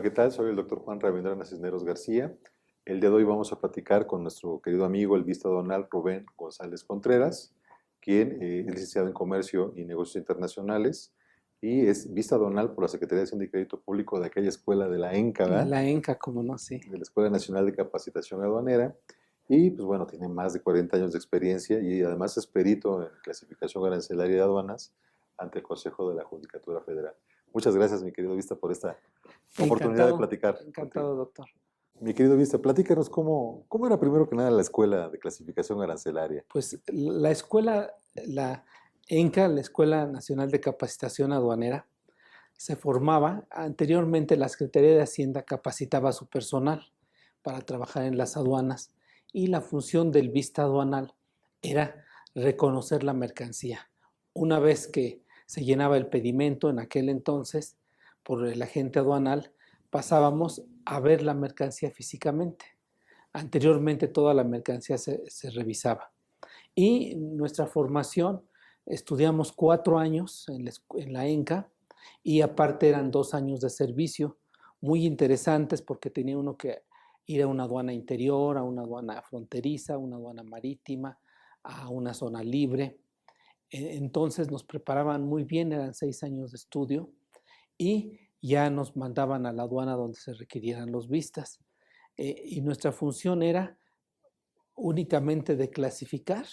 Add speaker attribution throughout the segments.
Speaker 1: ¿qué tal? Soy el doctor Juan Ravendrana Cisneros García. El día de hoy vamos a platicar con nuestro querido amigo, el vista aduanal Rubén González Contreras, quien es licenciado en Comercio y Negocios Internacionales y es vista aduanal por la Secretaría de Hacienda y Crédito Público de aquella escuela de la ENCA,
Speaker 2: De
Speaker 1: ¿verdad?
Speaker 2: la ENCA, como no, sí.
Speaker 1: De la Escuela Nacional de Capacitación Aduanera. Y pues bueno, tiene más de 40 años de experiencia y además es perito en clasificación arancelaria de aduanas ante el Consejo de la Judicatura Federal. Muchas gracias, mi querido Vista, por esta oportunidad de
Speaker 2: Encantado,
Speaker 1: platicar contigo.
Speaker 2: encantado, doctor.
Speaker 1: Mi querido Vista, platícanos cómo era primero que nada la escuela de clasificación arancelaria.
Speaker 2: Pues la escuela, la ENCA, la Escuela Nacional de Capacitación Aduanera, se formaba, anteriormente la Secretaría de Hacienda capacitaba a su personal para trabajar en las aduanas y la función del vista aduanal era reconocer la mercancía. Una vez que se llenaba el pedimento en aquel entonces por el agente aduanal, pasábamos a ver la mercancía físicamente. Anteriormente toda la mercancía se revisaba. Y nuestra formación, estudiamos 4 años en la ENCA y aparte eran 2 años de servicio, muy interesantes porque tenía uno que ir a una aduana interior, a una aduana fronteriza, a una aduana marítima, a una zona libre. Entonces nos preparaban muy bien, eran 6 años de estudio y ya nos mandaban a la aduana donde se requirieran los vistas. Y nuestra función era únicamente de clasificar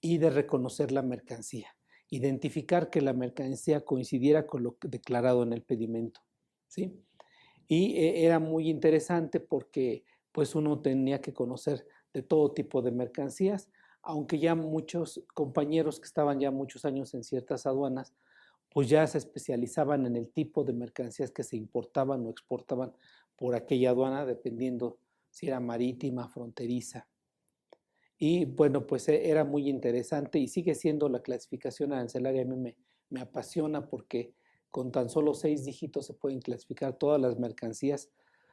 Speaker 2: y de reconocer la mercancía, identificar que la mercancía coincidiera con lo declarado en el pedimento, ¿sí? Y era muy interesante porque pues uno tenía que conocer de todo tipo de mercancías, aunque ya muchos compañeros que estaban ya muchos años en ciertas aduanas, pues ya se especializaban en el tipo de mercancías que se importaban o exportaban por aquella aduana, dependiendo si era marítima, fronteriza. Y bueno, pues era muy interesante y sigue siendo la clasificación arancelaria. A mí me apasiona porque con tan solo 6 dígitos se pueden clasificar todas las mercancías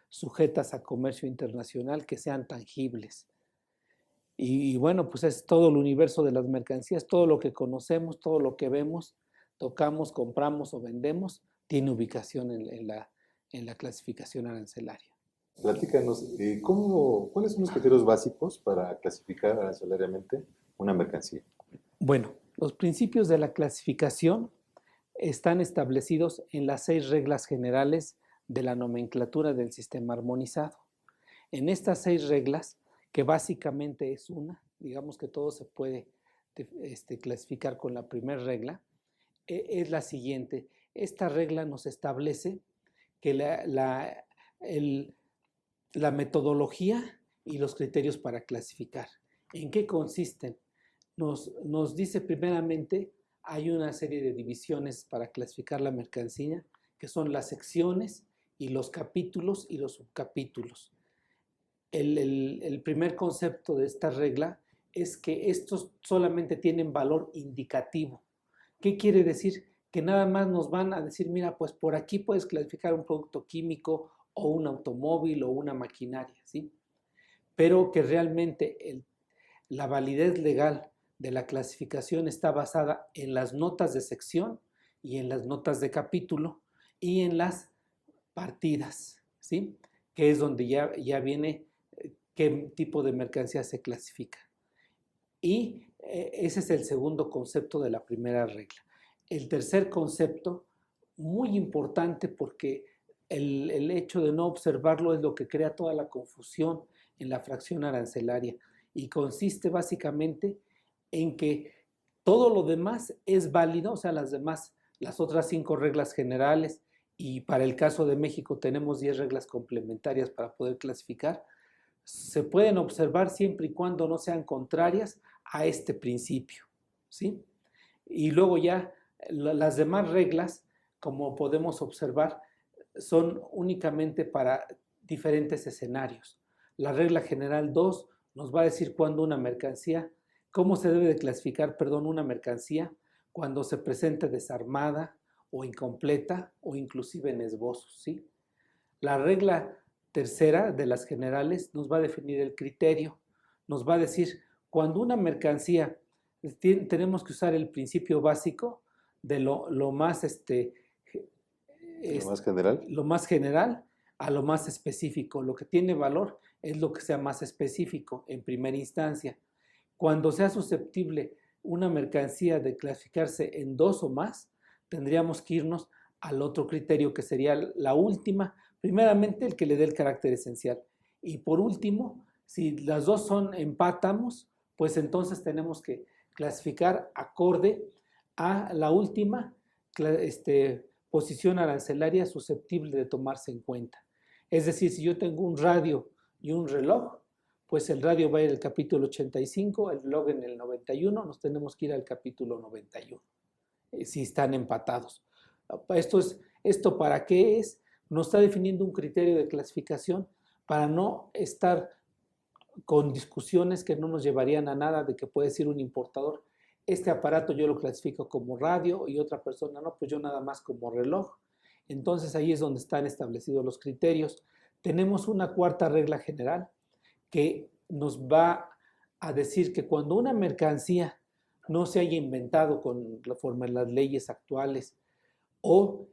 Speaker 2: sujetas a comercio internacional que sean tangibles. Y bueno, pues es todo el universo de las mercancías, todo lo que conocemos, todo lo que vemos, tocamos, compramos o vendemos, tiene ubicación en la clasificación arancelaria.
Speaker 1: Platícanos, ¿cuáles son los criterios básicos para clasificar arancelariamente una mercancía?
Speaker 2: Bueno, los principios de la clasificación están establecidos en las 6 reglas generales de la nomenclatura del sistema armonizado. En estas 6 reglas, que básicamente es una, digamos que todo se puede clasificar con la primera regla, es la siguiente. Esta regla nos establece que la metodología y los criterios para clasificar. ¿En qué consisten? Nos dice primeramente, hay una serie de divisiones para clasificar la mercancía, que son las secciones y los capítulos y los subcapítulos. El primer concepto de esta regla es que estos solamente tienen valor indicativo. ¿Qué quiere decir? Que nada más nos van a decir, mira, pues por aquí puedes clasificar un producto químico o un automóvil o una maquinaria, ¿sí? Pero que realmente la validez legal de la clasificación está basada en las notas de sección y en las notas de capítulo y en las partidas, ¿sí? Que es donde ya viene qué tipo de mercancía se clasifica. Y ese es el segundo concepto de la primera regla. El tercer concepto, muy importante porque el hecho de no observarlo es lo que crea toda la confusión en la fracción arancelaria y consiste básicamente en que todo lo demás es válido, o sea, las otras 5 reglas generales y para el caso de México tenemos 10 reglas complementarias para poder clasificar, se pueden observar siempre y cuando no sean contrarias a este principio, ¿sí? Y luego ya las demás reglas, como podemos observar, son únicamente para diferentes escenarios. La regla general 2 nos va a decir cuándo una mercancía, cómo se debe de clasificar, perdón, una mercancía cuando se presente desarmada o incompleta o inclusive en esbozos, ¿sí? La regla tercera de las generales nos va a definir el criterio, nos va a decir cuando una mercancía tenemos que usar el principio básico de lo más
Speaker 1: ¿Lo más general?
Speaker 2: lo más general, a lo más específico. Lo que tiene valor es lo que sea más específico en primera instancia. Cuando sea susceptible una mercancía de clasificarse en 2 o más, tendríamos que irnos al otro criterio que sería la última, primeramente el que le dé el carácter esencial. Y por último, si las dos son empátamos, pues entonces tenemos que clasificar acorde a la última posición arancelaria susceptible de tomarse en cuenta. Es decir, si yo tengo un radio y un reloj, pues el radio va a ir al capítulo 85, el reloj en el 91, nos tenemos que ir al capítulo 91, si están empatados. ¿Esto para qué es? Nos está definiendo un criterio de clasificación para no estar con discusiones que no nos llevarían a nada, de que puede ser un importador. Este aparato yo lo clasifico como radio y otra persona no, pues yo nada más como reloj. Entonces ahí es donde están establecidos los criterios. Tenemos una cuarta regla general que nos va a decir que cuando una mercancía no se haya inventado con la forma de las leyes actuales o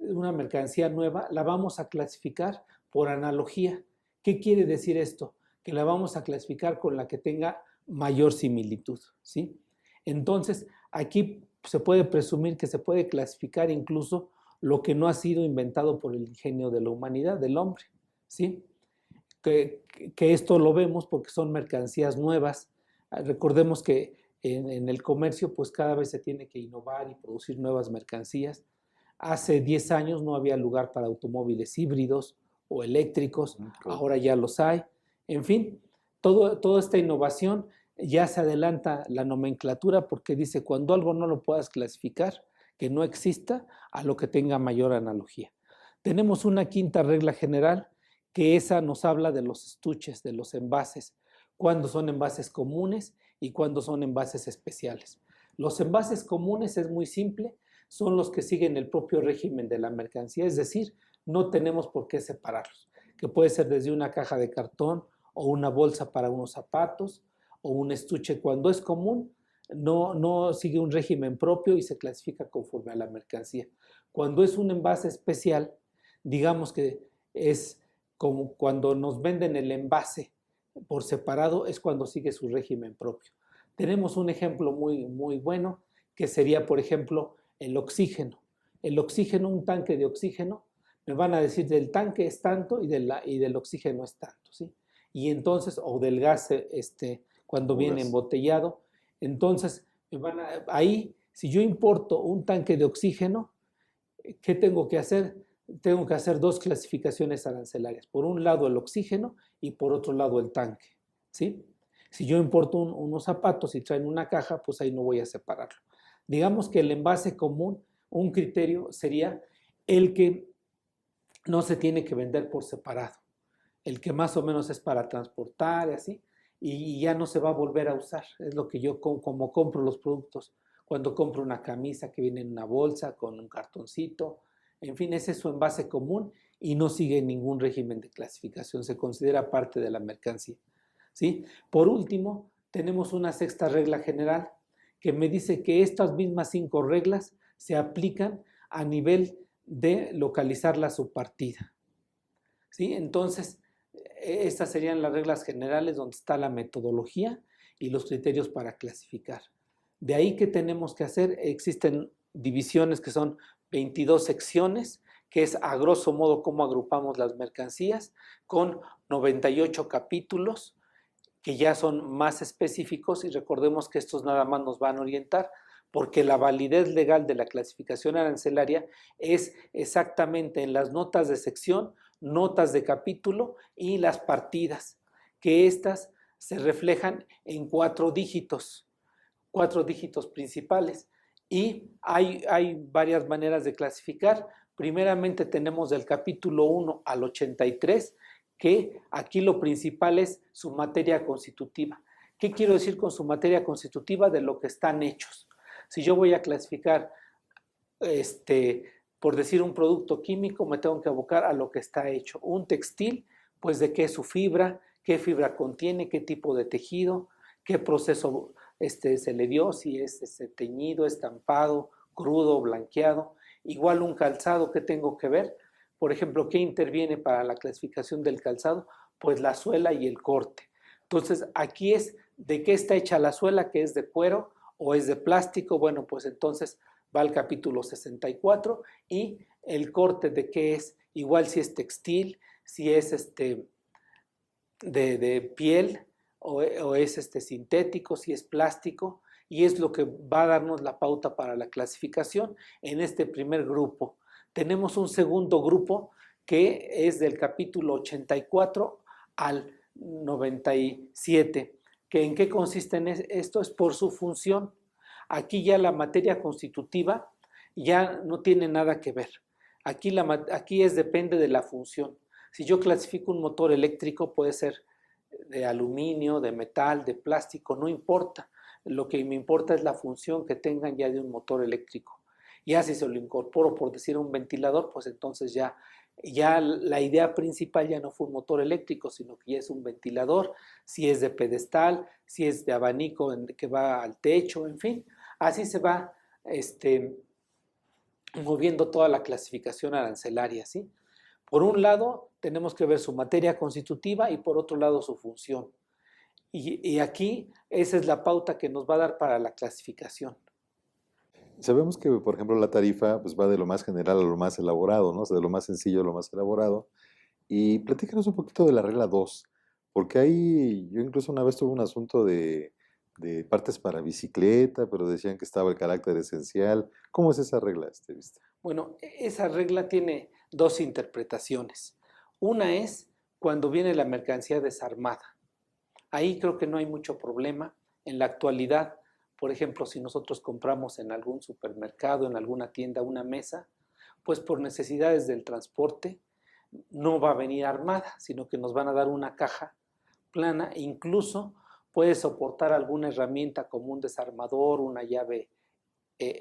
Speaker 2: una mercancía nueva, la vamos a clasificar por analogía. ¿Qué quiere decir esto? Que la vamos a clasificar con la que tenga mayor similitud, ¿sí? Entonces, aquí se puede presumir que se puede clasificar incluso lo que no ha sido inventado por el ingenio de la humanidad, del hombre, ¿sí? Que esto lo vemos porque son mercancías nuevas. Recordemos que en el comercio pues cada vez se tiene que innovar y producir nuevas mercancías. Hace 10 años no había lugar para automóviles híbridos o eléctricos, ahora ya los hay. En fin, toda esta innovación ya se adelanta la nomenclatura porque dice cuando algo no lo puedas clasificar, que no exista, a lo que tenga mayor analogía. Tenemos una quinta regla general que esa nos habla de los estuches, de los envases, cuándo son envases comunes y cuándo son envases especiales. Los envases comunes es muy simple, son los que siguen el propio régimen de la mercancía, es decir, no tenemos por qué separarlos, que puede ser desde una caja de cartón o una bolsa para unos zapatos o un estuche. Cuando es común, no sigue un régimen propio y se clasifica conforme a la mercancía. Cuando es un envase especial, digamos que es como cuando nos venden el envase por separado, es cuando sigue su régimen propio. Tenemos un ejemplo muy bueno, que sería, por ejemplo, el oxígeno. El oxígeno, un tanque de oxígeno, me van a decir del tanque es tanto y del oxígeno es tanto, ¿sí? Y entonces, o del gas cuando viene embotellado, entonces ahí, si yo importo un tanque de oxígeno, ¿qué tengo que hacer? Tengo que hacer 2 clasificaciones arancelarias. Por un lado el oxígeno y por otro lado el tanque, ¿sí? Si yo importo unos zapatos y traen una caja, pues ahí no voy a separarlo. Digamos que el envase común, un criterio sería el que no se tiene que vender por separado, el que más o menos es para transportar y así, y ya no se va a volver a usar. Es lo que yo como compro los productos. Cuando compro una camisa que viene en una bolsa con un cartoncito, en fin, ese es su envase común y no sigue ningún régimen de clasificación, se considera parte de la mercancía, ¿sí? Por último, tenemos una sexta regla general que me dice que estas mismas 5 reglas se aplican a nivel de localizar la subpartida, ¿sí? Entonces, estas serían las reglas generales donde está la metodología y los criterios para clasificar. De ahí, ¿qué tenemos que hacer? Existen divisiones que son 22 secciones, que es a grosso modo cómo agrupamos las mercancías, con 98 capítulos, que ya son más específicos, y recordemos que estos nada más nos van a orientar, porque la validez legal de la clasificación arancelaria es exactamente en las notas de sección, notas de capítulo y las partidas, que estas se reflejan en 4 dígitos principales. Y hay varias maneras de clasificar. Primeramente tenemos del capítulo 1 al 83, que aquí lo principal es su materia constitutiva. ¿Qué quiero decir con su materia constitutiva? De lo que están hechos. Si yo voy a clasificar, por decir un producto químico, me tengo que abocar a lo que está hecho. Un textil, pues de qué es su fibra, qué fibra contiene, qué tipo de tejido, qué proceso se le dio, si es teñido, estampado, crudo, blanqueado. Igual un calzado, ¿qué tengo que ver? Por ejemplo, ¿qué interviene para la clasificación del calzado? Pues la suela y el corte. Entonces, aquí es de qué está hecha la suela, que es de cuero o es de plástico. Bueno, pues entonces va al capítulo 64 y el corte de qué es, igual si es textil, si es de piel o es sintético, si es plástico, y es lo que va a darnos la pauta para la clasificación en este primer grupo. Tenemos un segundo grupo que es del capítulo 84 al 97. ¿Que ¿En qué consiste esto? Es por su función. Aquí ya la materia constitutiva ya no tiene nada que ver. Aquí depende de la función. Si yo clasifico un motor eléctrico, puede ser de aluminio, de metal, de plástico, no importa. Lo que me importa es la función que tengan ya de un motor eléctrico. Ya si se lo incorporo, por decir, un ventilador, pues entonces ya la idea principal ya no fue un motor eléctrico, sino que ya es un ventilador, si es de pedestal, si es de abanico que va al techo, en fin. Así se va moviendo toda la clasificación arancelaria, ¿sí? Por un lado, tenemos que ver su materia constitutiva y por otro lado su función. Y aquí esa es la pauta que nos va a dar para la clasificación.
Speaker 1: Sabemos que, por ejemplo, la tarifa pues, va de lo más general a lo más elaborado, ¿no? O sea, de lo más sencillo a lo más elaborado. Y platícanos un poquito de la regla 2, porque ahí yo incluso una vez tuve un asunto de partes para bicicleta, pero decían que estaba el carácter esencial. ¿Cómo es esa regla, vista?
Speaker 2: Bueno, esa regla tiene dos interpretaciones. Una es cuando viene la mercancía desarmada. Ahí creo que no hay mucho problema. En la actualidad, por ejemplo, si nosotros compramos en algún supermercado, en alguna tienda, una mesa, pues por necesidades del transporte no va a venir armada, sino que nos van a dar una caja plana e incluso puede soportar alguna herramienta como un desarmador, una llave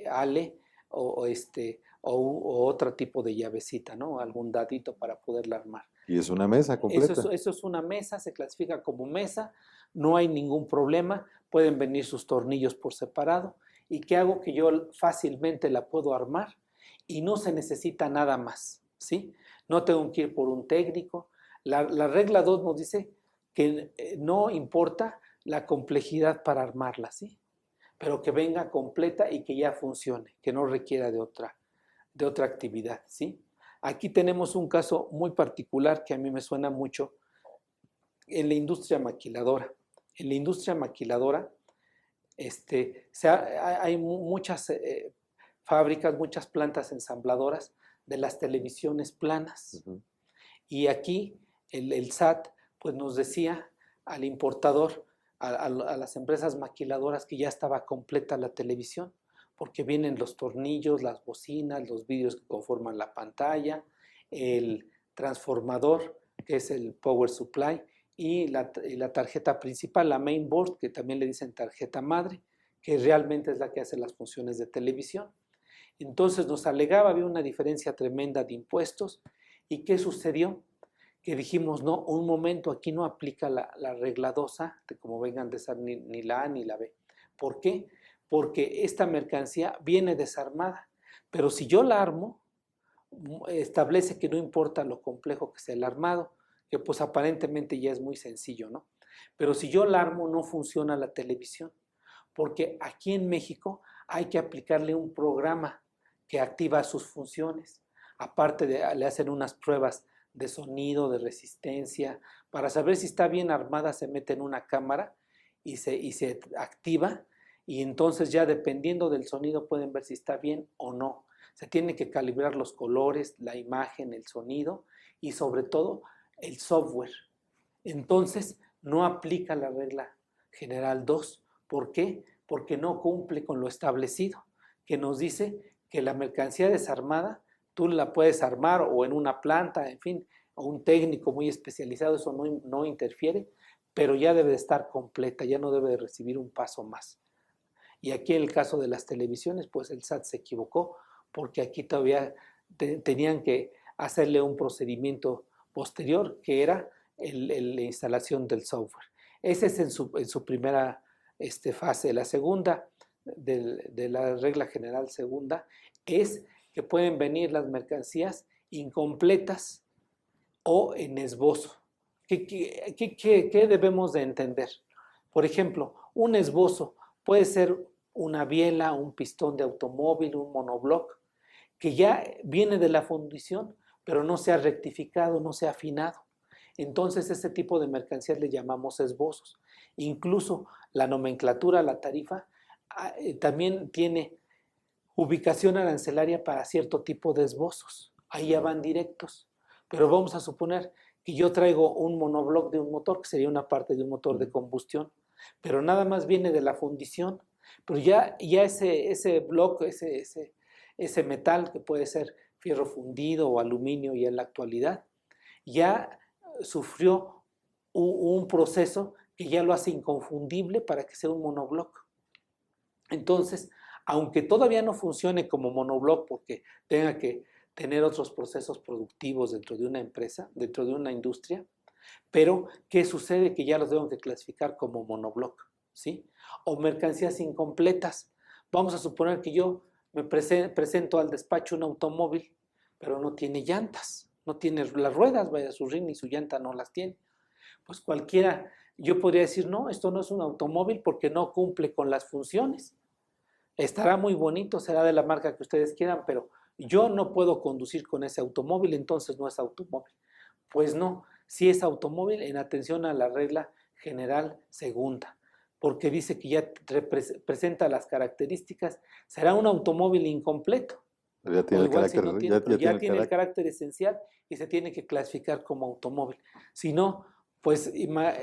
Speaker 2: Ale o otro tipo de llavecita, ¿no? Algún dadito para poderla armar.
Speaker 1: Y es una mesa completa.
Speaker 2: Eso es una mesa, se clasifica como mesa, no hay ningún problema, pueden venir sus tornillos por separado. ¿Y qué hago? Que yo fácilmente la puedo armar y no se necesita nada más, ¿sí? No tengo que ir por un técnico. La regla 2 nos dice que no importa la complejidad para armarla, ¿sí? Pero que venga completa y que ya funcione, que no requiera de otra actividad, ¿sí? Aquí tenemos un caso muy particular que a mí me suena mucho en la industria maquiladora. En la industria maquiladora hay muchas fábricas, muchas plantas ensambladoras de las televisiones planas. Uh-huh. Y aquí el SAT pues nos decía al importador, a las empresas maquiladoras, que ya estaba completa la televisión, porque vienen los tornillos, las bocinas, los vídeos que conforman la pantalla, el transformador, que es el power supply, y la tarjeta principal, la main board, que también le dicen tarjeta madre, que realmente es la que hace las funciones de televisión. Entonces nos alegaba, había una diferencia tremenda de impuestos. ¿Y qué sucedió? Que dijimos, no, un momento, aquí no aplica la regla 2A, de como vengan de ser ni la A ni la B. ¿Por qué? Porque esta mercancía viene desarmada, pero si yo la armo, establece que no importa lo complejo que sea el armado, que pues aparentemente ya es muy sencillo, ¿no? Pero si yo la armo, no funciona la televisión, porque aquí en México hay que aplicarle un programa que activa sus funciones. Aparte le hacen unas pruebas de sonido, de resistencia, para saber si está bien armada, se mete en una cámara y se activa, y entonces ya dependiendo del sonido pueden ver si está bien o no. Se tiene que calibrar los colores, la imagen, el sonido y sobre todo el software. Entonces no aplica la regla general 2. ¿Por qué? Porque no cumple con lo establecido, que nos dice que la mercancía desarmada tú la puedes armar o en una planta, en fin, o un técnico muy especializado, eso no interfiere, pero ya debe de estar completa, ya no debe de recibir un paso más. Y aquí en el caso de las televisiones, pues el SAT se equivocó, porque aquí todavía tenían que hacerle un procedimiento posterior, que era la instalación del software. Ese es en su primera fase. La segunda de la regla general segunda es que pueden venir las mercancías incompletas o en esbozo. ¿Qué debemos de entender? Por ejemplo, un esbozo puede ser una biela, un pistón de automóvil, un monobloc, que ya viene de la fundición, pero no se ha rectificado, no se ha afinado. Entonces, ese tipo de mercancías le llamamos esbozos. Incluso la nomenclatura, la tarifa, también tiene ubicación arancelaria para cierto tipo de esbozos. Ahí ya van directos. Pero vamos a suponer que yo traigo un monobloc de un motor, que sería una parte de un motor de combustión, pero nada más viene de la fundición. Pero ya ese bloque, ese metal, que puede ser fierro fundido o aluminio ya en la actualidad, ya sufrió un proceso que ya lo hace inconfundible para que sea un monobloc. Entonces, aunque todavía no funcione como monobloc porque tenga que tener otros procesos productivos dentro de una empresa, dentro de una industria, pero ¿qué sucede? Que ya los tengo que clasificar como monobloc, ¿sí? O mercancías incompletas. Vamos a suponer que yo me presento al despacho un automóvil, pero no tiene llantas, no tiene las ruedas, vaya, su rin y su llanta no las tiene. Pues cualquiera, yo podría decir, no, esto no es un automóvil porque no cumple con las funciones. Estará muy bonito, será de la marca que ustedes quieran, pero yo no puedo conducir con ese automóvil, entonces no es automóvil. Pues no, sí es automóvil en atención a la regla general segunda, porque dice que ya presenta las características, será un automóvil incompleto,
Speaker 1: Pero ya
Speaker 2: o
Speaker 1: tiene el
Speaker 2: igual si
Speaker 1: carácter,
Speaker 2: no tiene,
Speaker 1: ya
Speaker 2: pero ya
Speaker 1: tiene el
Speaker 2: tiene el
Speaker 1: carácter.
Speaker 2: carácter esencial y se tiene que clasificar como automóvil. Si no, pues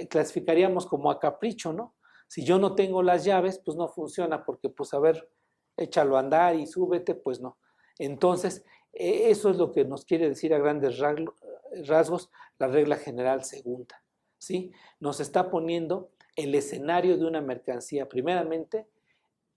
Speaker 2: clasificaríamos como a capricho, ¿no? Si yo no tengo las llaves, pues no funciona, porque pues a ver, échalo a andar y súbete, pues no. Entonces, eso es lo que nos quiere decir a grandes rasgos la regla general segunda, ¿sí? Nos está poniendo el escenario de una mercancía, primeramente,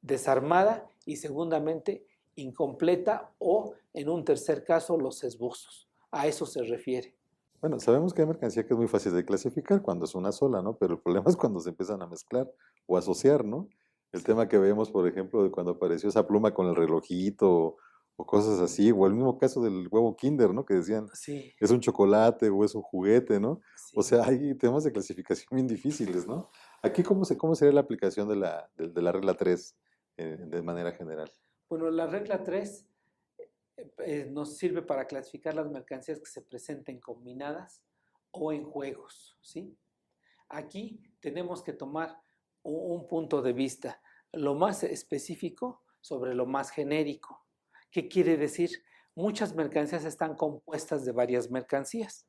Speaker 2: desarmada y segundamente, incompleta o, en un tercer caso, los esbozos. A eso se refiere.
Speaker 1: Bueno, sabemos que hay mercancía que es muy fácil de clasificar cuando es una sola, ¿no? Pero el problema es cuando se empiezan a mezclar o asociar, ¿no? El tema que vemos, por ejemplo, de cuando apareció esa pluma con el relojito o cosas así, o el mismo caso del huevo Kinder, ¿no? Que decían,
Speaker 2: Sí,
Speaker 1: es un chocolate o es un juguete, ¿no? O
Speaker 2: sí.
Speaker 1: sea, hay temas de clasificación bien difíciles, ¿no? Aquí, ¿cómo sería la aplicación de la regla 3 de manera general?
Speaker 2: Bueno, la regla 3 nos sirve para clasificar las mercancías que se presenten combinadas o en juegos, ¿sí? Aquí tenemos que tomar un punto de vista, lo más específico sobre lo más genérico. ¿Qué quiere decir? Muchas mercancías están compuestas de varias mercancías.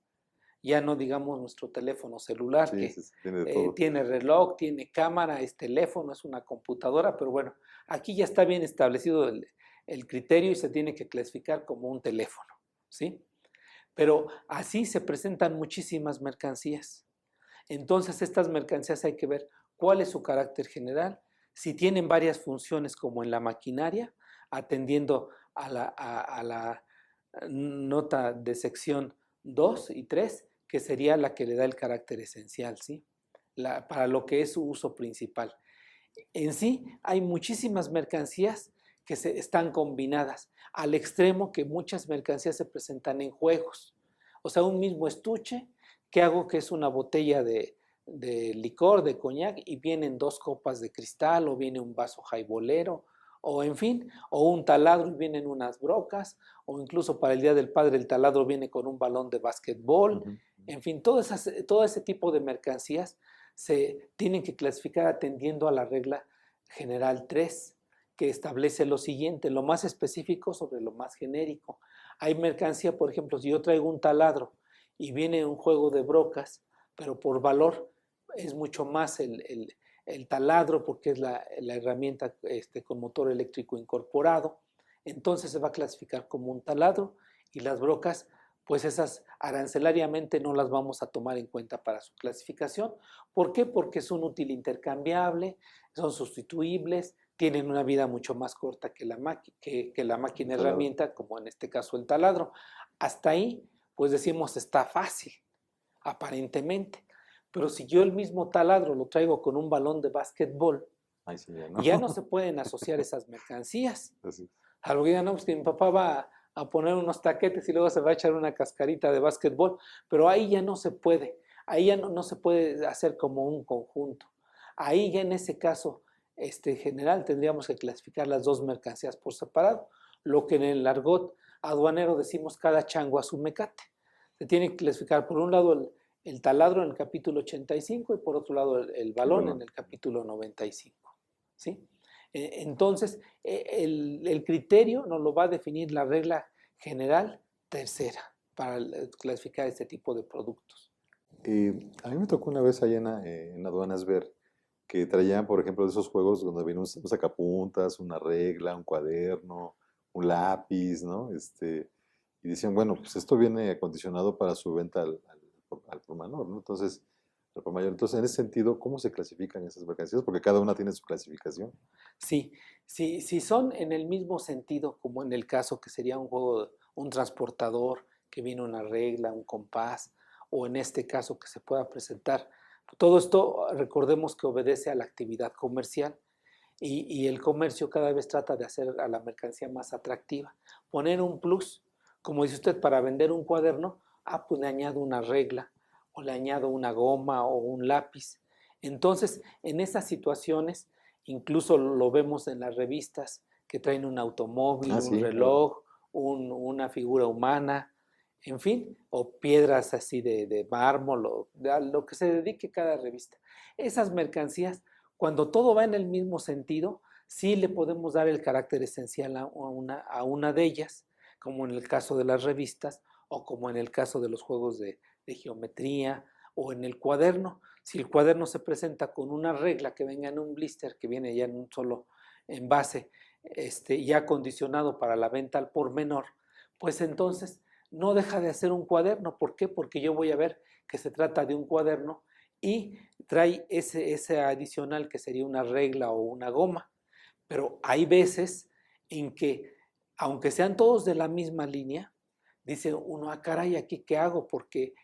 Speaker 2: Ya no digamos nuestro teléfono celular
Speaker 1: Sí,
Speaker 2: que
Speaker 1: sí, sí, tiene de todo.
Speaker 2: tiene reloj, tiene cámara, es teléfono, es una computadora, pero bueno, aquí ya está bien establecido el criterio y se tiene que clasificar como un teléfono, ¿sí? Pero así se presentan muchísimas mercancías. Entonces, estas mercancías hay que ver cuál es su carácter general, si tienen varias funciones como en la maquinaria, atendiendo a la nota de sección 2 y 3, que sería la que le da el carácter esencial, ¿sí? Para lo que es su uso principal. En sí, hay muchísimas mercancías que están combinadas, al extremo que muchas mercancías se presentan en juegos. O sea, un mismo estuche, que hago que es una botella de licor, de coñac, y vienen dos copas de cristal, o viene un vaso jaibolero, o en fin, o un taladro y vienen unas brocas, o incluso para el Día del Padre el taladro viene con un balón de básquetbol.
Speaker 1: Ujú.
Speaker 2: En fin, todo ese tipo de mercancías se tienen que clasificar atendiendo a la regla general 3, que establece lo siguiente, lo más específico sobre lo más genérico. Hay mercancía, por ejemplo, si yo traigo un taladro y viene un juego de brocas, pero por valor es mucho más el taladro porque es la herramienta con motor eléctrico incorporado, entonces se va a clasificar como un taladro, y las brocas, pues esas arancelariamente no las vamos a tomar en cuenta para su clasificación. ¿Por qué? Porque es un útil intercambiable, son sustituibles, tienen una vida mucho más corta que la máquina
Speaker 1: Taladro.
Speaker 2: herramienta, como en este caso el taladro. Hasta ahí, pues decimos, está fácil, aparentemente. Pero si yo el mismo taladro lo traigo con un balón de básquetbol,
Speaker 1: Ahí sí, ya no.
Speaker 2: ya no se pueden asociar esas mercancías.
Speaker 1: Así.
Speaker 2: Algo que digan, no, pues que mi papá va a poner unos taquetes y luego se va a echar una cascarita de básquetbol, pero ahí ya no se puede, ahí ya no se puede hacer como un conjunto. Ahí ya en ese caso general tendríamos que clasificar las dos mercancías por separado, lo que en el argot aduanero decimos cada chango a su mecate. Se tiene que clasificar por un lado el taladro en el capítulo 85 y por otro lado el balón en el capítulo 95. ¿Sí? Entonces, el criterio nos lo va a definir la regla general tercera para clasificar este tipo de productos.
Speaker 1: A mí me tocó una vez allá en aduanas ver que traían, por ejemplo, de esos juegos donde viene un sacapuntas, una regla, un cuaderno, un lápiz, ¿no? Y decían, bueno, pues esto viene acondicionado para su venta al por menor, ¿no? Entonces, al por mayor. Entonces, en ese sentido, ¿cómo se clasifican esas mercancías? Porque cada una tiene su clasificación.
Speaker 2: Sí, si son en el mismo sentido, como en el caso que sería un juego, un transportador, que viene una regla, un compás, o en este caso que se pueda presentar. Todo esto, recordemos que obedece a la actividad comercial y el comercio cada vez trata de hacer a la mercancía más atractiva. Poner un plus, como dice usted, para vender un cuaderno, pues le añado una regla, o le añado una goma o un lápiz. Entonces, en esas situaciones, incluso lo vemos en las revistas que traen un automóvil,
Speaker 1: Ah,
Speaker 2: un
Speaker 1: sí, claro.
Speaker 2: reloj, una figura humana, en fin, o piedras así de mármol, o de lo que se dedique cada revista. Esas mercancías, cuando todo va en el mismo sentido, sí le podemos dar el carácter esencial a una de ellas, como en el caso de las revistas o como en el caso de los juegos de geometría o en el cuaderno. Si el cuaderno se presenta con una regla que venga en un blister, que viene ya en un solo envase, ya acondicionado para la venta al por menor, pues entonces no deja de ser un cuaderno. ¿Por qué? Porque yo voy a ver que se trata de un cuaderno y trae ese adicional que sería una regla o una goma. Pero hay veces en que, aunque sean todos de la misma línea, dice uno, ah, caray, ¿aquí qué hago? Porque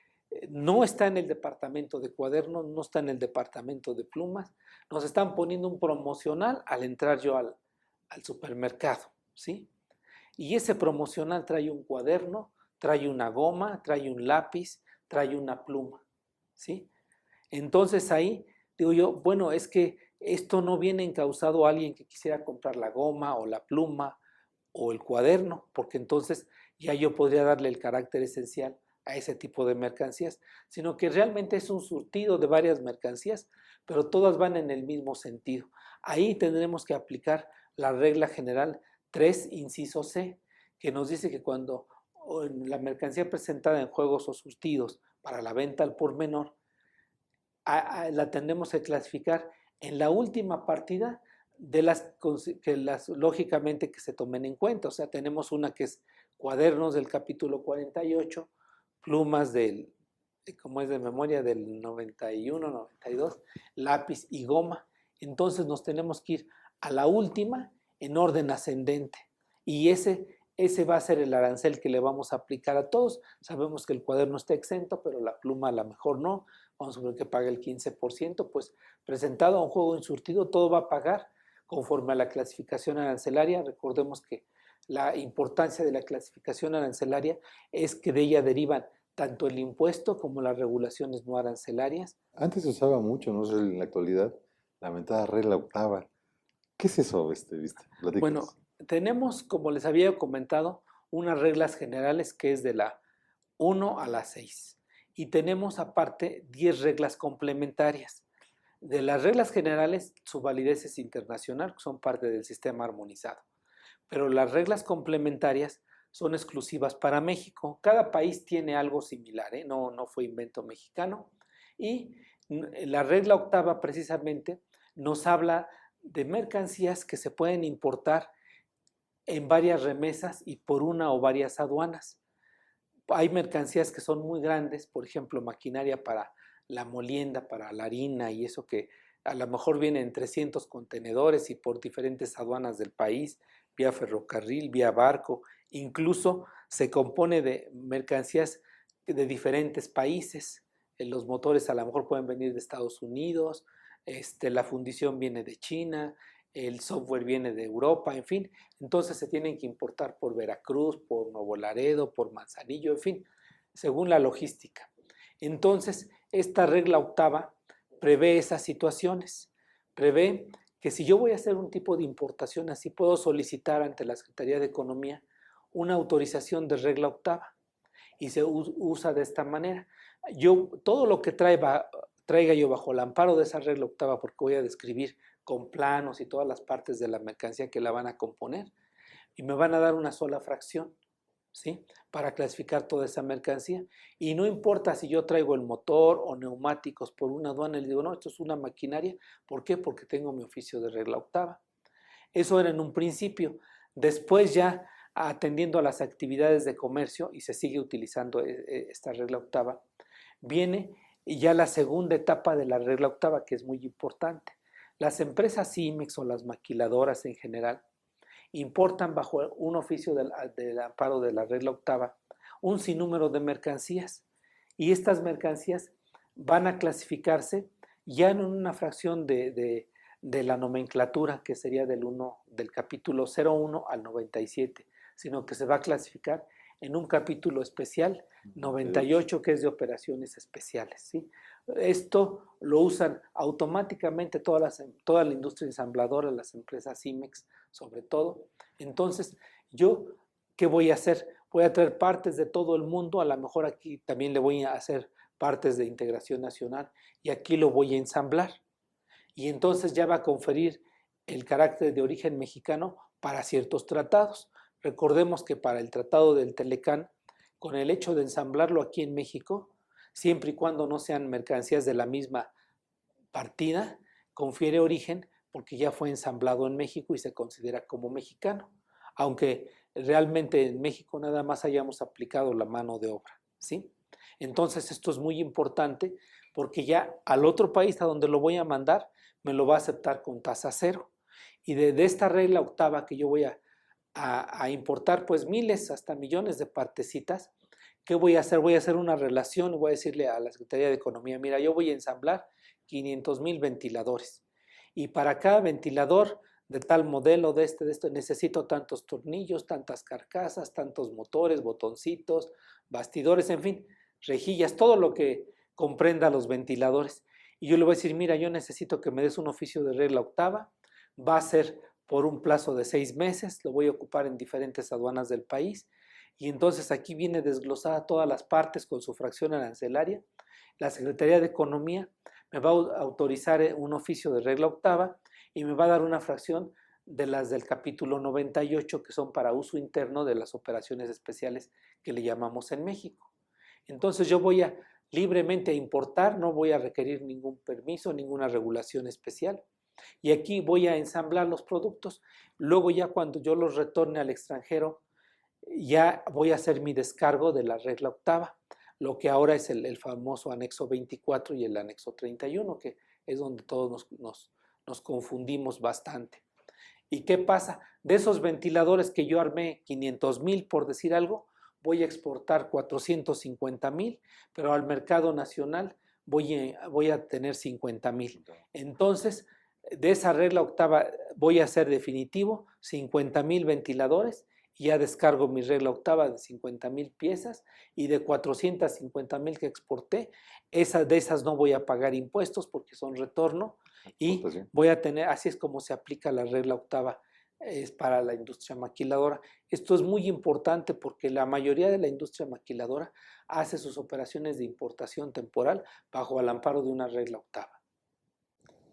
Speaker 2: no está en el departamento de cuadernos, no está en el departamento de plumas, nos están poniendo un promocional al entrar yo al supermercado, ¿sí? Y ese promocional trae un cuaderno, trae una goma, trae un lápiz, trae una pluma, ¿sí? Entonces ahí digo yo, bueno, es que esto no viene encausado a alguien que quisiera comprar la goma o la pluma o el cuaderno, porque entonces ya yo podría darle el carácter esencial a ese tipo de mercancías, sino que realmente es un surtido de varias mercancías, pero todas van en el mismo sentido. Ahí tendremos que aplicar la regla general 3, inciso C, que nos dice que cuando la mercancía presentada en juegos o surtidos para la venta al por menor, la tendremos que clasificar en la última partida de lógicamente que se tomen en cuenta. O sea, tenemos una que es cuadernos del capítulo 48, plumas como es de memoria, del 91, 92, lápiz y goma. Entonces nos tenemos que ir a la última en orden ascendente. Y ese va a ser el arancel que le vamos a aplicar a todos. Sabemos que el cuaderno está exento, pero la pluma a lo mejor no. Vamos a ver que paga el 15%, pues presentado a un juego en surtido, todo va a pagar conforme a la clasificación arancelaria. Recordemos que la importancia de la clasificación arancelaria es que de ella derivan tanto el impuesto como las regulaciones no arancelarias.
Speaker 1: Antes se usaba mucho, no sé en la actualidad, la mentada regla octava. ¿Qué es eso, viste?
Speaker 2: Bueno,
Speaker 1: Platícanos.
Speaker 2: tenemos, como les había comentado, unas reglas generales que es de la 1 a la 6. Y tenemos aparte 10 reglas complementarias. De las reglas generales, su validez es internacional, son parte del sistema armonizado. Pero las reglas complementarias son exclusivas para México. Cada país tiene algo similar, ¿eh? No fue invento mexicano. Y la regla octava precisamente nos habla de mercancías que se pueden importar en varias remesas y por una o varias aduanas. Hay mercancías que son muy grandes, por ejemplo, maquinaria para la molienda, para la harina y eso que a lo mejor viene en 300 contenedores y por diferentes aduanas del país, vía ferrocarril, vía barco, incluso se compone de mercancías de diferentes países. Los motores a lo mejor pueden venir de Estados Unidos, la fundición viene de China, el software viene de Europa, en fin, entonces se tienen que importar por Veracruz, por Nuevo Laredo, por Manzanillo, en fin, según la logística. Entonces, esta regla octava prevé esas situaciones, prevé que si yo voy a hacer un tipo de importación así, puedo solicitar ante la Secretaría de Economía una autorización de regla octava y se usa de esta manera. Todo lo que traiga yo bajo el amparo de esa regla octava, porque voy a describir con planos y todas las partes de la mercancía que la van a componer, y me van a dar una sola fracción, ¿sí? Para clasificar toda esa mercancía. Y no importa si yo traigo el motor o neumáticos por una aduana, y le digo, no, esto es una maquinaria. ¿Por qué? Porque tengo mi oficio de regla octava. Eso era en un principio. Después ya atendiendo a las actividades de comercio, y se sigue utilizando esta regla octava, viene ya la segunda etapa de la regla octava, que es muy importante. Las empresas IMEX o las maquiladoras en general importan bajo un oficio del amparo de la regla octava un sinnúmero de mercancías, y estas mercancías van a clasificarse ya en una fracción de la nomenclatura, que sería del capítulo 01 al 97, sino que se va a clasificar en un capítulo especial 98, que es de operaciones especiales, ¿sí? Esto lo usan automáticamente toda la industria ensambladora, las empresas IMEX sobre todo. Entonces, yo, ¿qué voy a hacer? Voy a traer partes de todo el mundo, a lo mejor aquí también le voy a hacer partes de integración nacional, y aquí lo voy a ensamblar. Y entonces ya va a conferir el carácter de origen mexicano para ciertos tratados. Recordemos que para el tratado del Telecán, con el hecho de ensamblarlo aquí en México, siempre y cuando no sean mercancías de la misma partida, confiere origen porque ya fue ensamblado en México y se considera como mexicano, aunque realmente en México nada más hayamos aplicado la mano de obra, ¿sí? Entonces esto es muy importante porque ya al otro país a donde lo voy a mandar me lo va a aceptar con tasa cero. Y de esta regla octava que yo voy a importar pues miles hasta millones de partecitas, ¿qué voy a hacer? Voy a hacer una relación y voy a decirle a la Secretaría de Economía, mira, yo voy a ensamblar 500,000 ventiladores, y para cada ventilador de tal modelo, de esto, necesito tantos tornillos, tantas carcasas, tantos motores, botoncitos, bastidores, en fin, rejillas, todo lo que comprenda los ventiladores. Y yo le voy a decir, mira, yo necesito que me des un oficio de regla octava, va a ser por un plazo de 6 meses, lo voy a ocupar en diferentes aduanas del país, y entonces aquí viene desglosada todas las partes con su fracción arancelaria. La Secretaría de Economía me va a autorizar un oficio de regla octava y me va a dar una fracción de las del capítulo 98, que son para uso interno de las operaciones especiales que le llamamos en México. Entonces yo voy a libremente importar, no voy a requerir ningún permiso, ninguna regulación especial. Y aquí voy a ensamblar los productos. Luego ya cuando yo los retorne al extranjero, ya voy a hacer mi descargo de la regla octava, lo que ahora es el famoso anexo 24 y el anexo 31, que es donde todos nos confundimos bastante. ¿Y qué pasa? De esos ventiladores que yo armé 500,000, por decir algo, voy a exportar 450,000, pero al mercado nacional voy a tener 50,000. Entonces, de esa regla octava voy a hacer definitivo 50,000 ventiladores, y ya descargo mi regla octava de 50,000 piezas, y de 450,000 que exporté, de esas no voy a pagar impuestos porque son retorno, y voy a tener, así es como se aplica la regla octava, es para la industria maquiladora. Esto es muy importante porque la mayoría de la industria maquiladora hace sus operaciones de importación temporal bajo el amparo de una regla octava.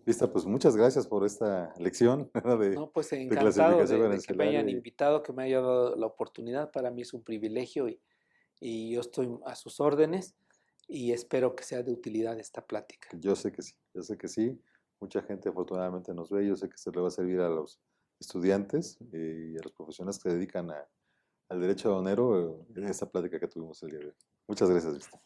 Speaker 1: Lista, pues muchas gracias por esta lección
Speaker 2: No, pues
Speaker 1: de
Speaker 2: encantado
Speaker 1: clasificación
Speaker 2: de que me hayan
Speaker 1: arancelaria.
Speaker 2: invitado, que me haya dado la oportunidad. Para mí es un privilegio, y yo estoy a sus órdenes, y espero que sea de utilidad esta plática.
Speaker 1: Yo sé que sí, yo sé que sí. Mucha gente afortunadamente nos ve. Yo sé que se le va a servir a los estudiantes y a los profesionales que se dedican al derecho aduanero esta plática que tuvimos el día de hoy. Muchas gracias, Vista.